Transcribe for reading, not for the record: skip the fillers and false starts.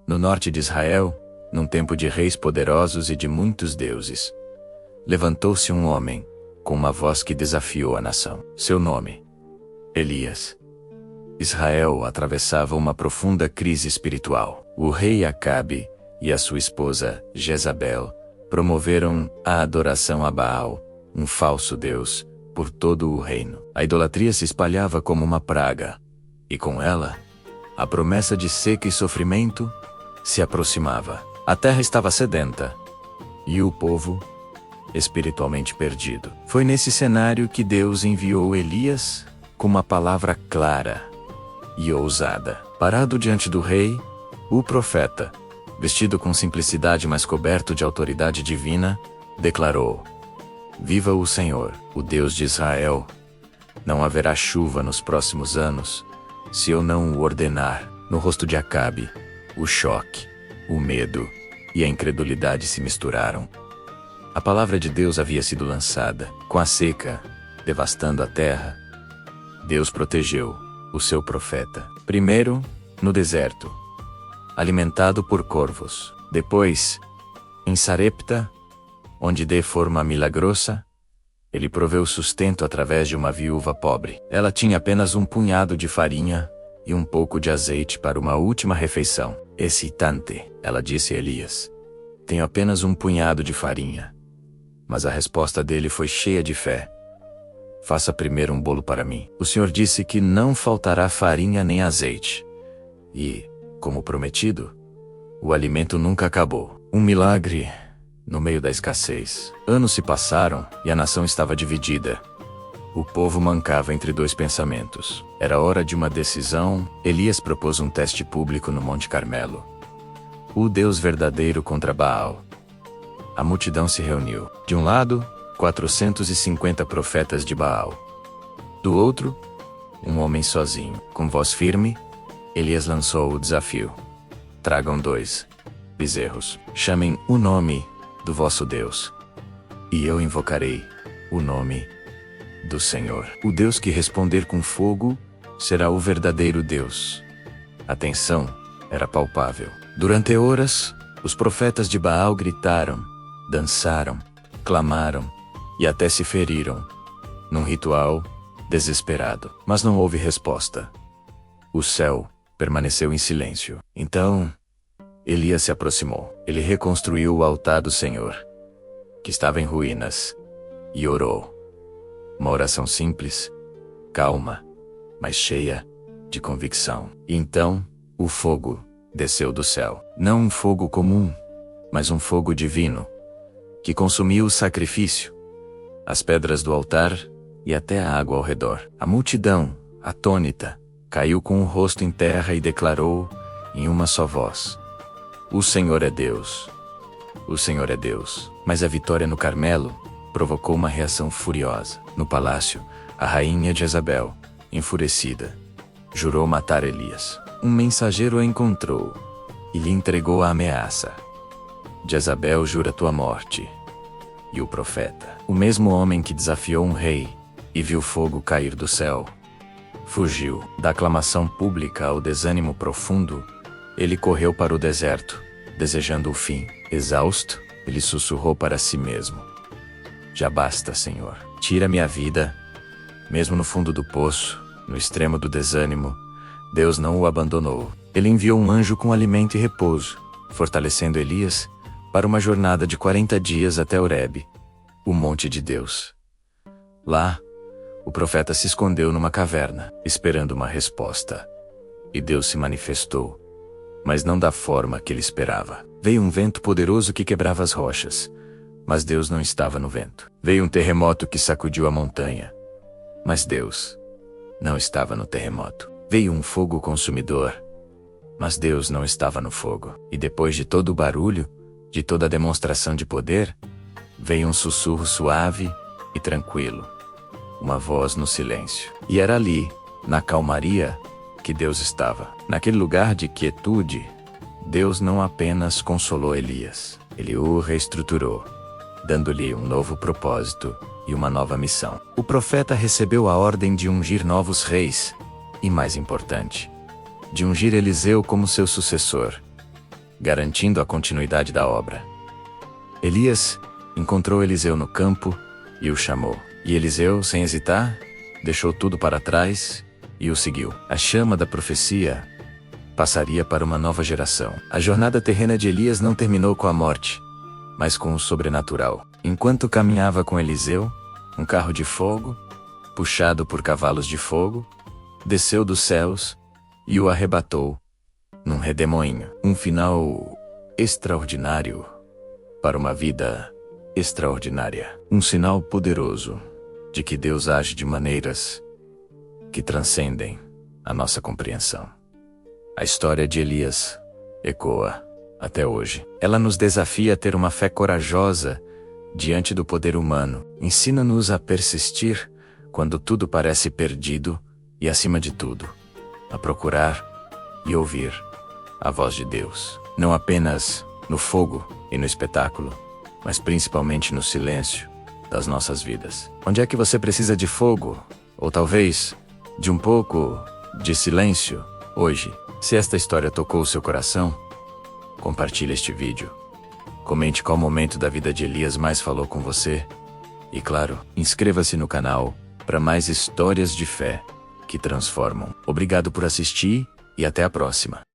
No norte de Israel, num tempo de reis poderosos e de muitos deuses, levantou-se um homem, com uma voz que desafiou a nação. Seu nome: Elias. Israel atravessava uma profunda crise espiritual. O rei Acabe e a sua esposa, Jezabel, promoveram a adoração a Baal, um falso deus, por todo o reino. A idolatria se espalhava como uma praga, e com ela, a promessa de seca e sofrimento se aproximava. A terra estava sedenta, e o povo, espiritualmente perdido. Foi nesse cenário que Deus enviou Elias com uma palavra clara e ousada. Parado diante do rei, o profeta, vestido com simplicidade mas coberto de autoridade divina, declarou: Viva o Senhor, o Deus de Israel! Não haverá chuva nos próximos anos, se eu não o ordenar. No rosto de Acabe, o choque, o medo e a incredulidade se misturaram. A palavra de Deus havia sido lançada. Com a seca, devastando a terra, Deus protegeu o seu profeta. Primeiro, no deserto, alimentado por corvos. Depois, em Sarepta, onde de forma milagrosa, ele proveu sustento através de uma viúva pobre. Ela tinha apenas um punhado de farinha e um pouco de azeite para uma última refeição. Excitante, ela disse a Elias. Tenho apenas um punhado de farinha. Mas a resposta dele foi cheia de fé. Faça primeiro um bolo para mim. O Senhor disse que não faltará farinha nem azeite. E, como prometido, o alimento nunca acabou. Um milagre no meio da escassez. Anos se passaram e a nação estava dividida. O povo mancava entre dois pensamentos. Era hora de uma decisão. Elias propôs um teste público no Monte Carmelo. O Deus verdadeiro contra Baal. A multidão se reuniu. De um lado, 450 profetas de Baal. Do outro, um homem sozinho. Com voz firme, Elias lançou o desafio. Tragam 2 bezerros. Chamem o nome do vosso Deus, e eu invocarei o nome do Senhor. O Deus que responder com fogo será o verdadeiro Deus. A tensão era palpável. Durante horas, os profetas de Baal gritaram, dançaram, clamaram e até se feriram, num ritual desesperado. Mas não houve resposta. O céu permaneceu em silêncio. Então, Elias se aproximou. Ele reconstruiu o altar do Senhor, que estava em ruínas, e orou. Uma oração simples, calma, mas cheia de convicção. E então, o fogo desceu do céu. Não um fogo comum, mas um fogo divino, que consumiu o sacrifício, as pedras do altar e até a água ao redor. A multidão, atônita, caiu com o rosto em terra e declarou, em uma só voz: O Senhor é Deus. O Senhor é Deus. Mas a vitória no Carmelo provocou uma reação furiosa. No palácio, a rainha Jezabel, enfurecida, jurou matar Elias. Um mensageiro a encontrou e lhe entregou a ameaça. Jezabel jura tua morte. E o profeta, o mesmo homem que desafiou um rei e viu fogo cair do céu, fugiu. Da aclamação pública ao desânimo profundo, ele correu para o deserto, desejando o fim. Exausto, ele sussurrou para si mesmo: Já basta, Senhor. Tira minha vida. Mesmo no fundo do poço, no extremo do desânimo, Deus não o abandonou. Ele enviou um anjo com alimento e repouso, fortalecendo Elias para uma jornada de 40 dias até Horebe, o monte de Deus. Lá, o profeta se escondeu numa caverna, esperando uma resposta. E Deus se manifestou, mas não da forma que ele esperava. Veio um vento poderoso que quebrava as rochas, mas Deus não estava no vento. Veio um terremoto que sacudiu a montanha, mas Deus não estava no terremoto. Veio um fogo consumidor, mas Deus não estava no fogo. E depois de todo o barulho, de toda a demonstração de poder, veio um sussurro suave e tranquilo, uma voz no silêncio. E era ali, na calmaria, que Deus estava. Naquele lugar de quietude, Deus não apenas consolou Elias, ele o reestruturou, dando-lhe um novo propósito e uma nova missão. O profeta recebeu a ordem de ungir novos reis, e mais importante, de ungir Eliseu como seu sucessor. garantindo a continuidade da obra. Elias encontrou Eliseu no campo e o chamou. E Eliseu, sem hesitar, deixou tudo para trás e o seguiu. A chama da profecia passaria para uma nova geração. A jornada terrena de Elias não terminou com a morte, mas com o sobrenatural. Enquanto caminhava com Eliseu, um carro de fogo, puxado por cavalos de fogo, desceu dos céus e o arrebatou num redemoinho. Um final extraordinário para uma vida extraordinária. Um sinal poderoso de que Deus age de maneiras que transcendem a nossa compreensão. A história de Elias ecoa até hoje. Ela nos desafia a ter uma fé corajosa diante do poder humano. Ensina-nos a persistir quando tudo parece perdido e, acima de tudo, a procurar e ouvir a voz de Deus. Não apenas no fogo e no espetáculo, mas principalmente no silêncio das nossas vidas. Onde é que você precisa de fogo? Ou talvez de um pouco de silêncio hoje? Se esta história tocou o seu coração, compartilhe este vídeo. Comente qual momento da vida de Elias mais falou com você. E claro, inscreva-se no canal para mais histórias de fé que transformam. Obrigado por assistir e até a próxima.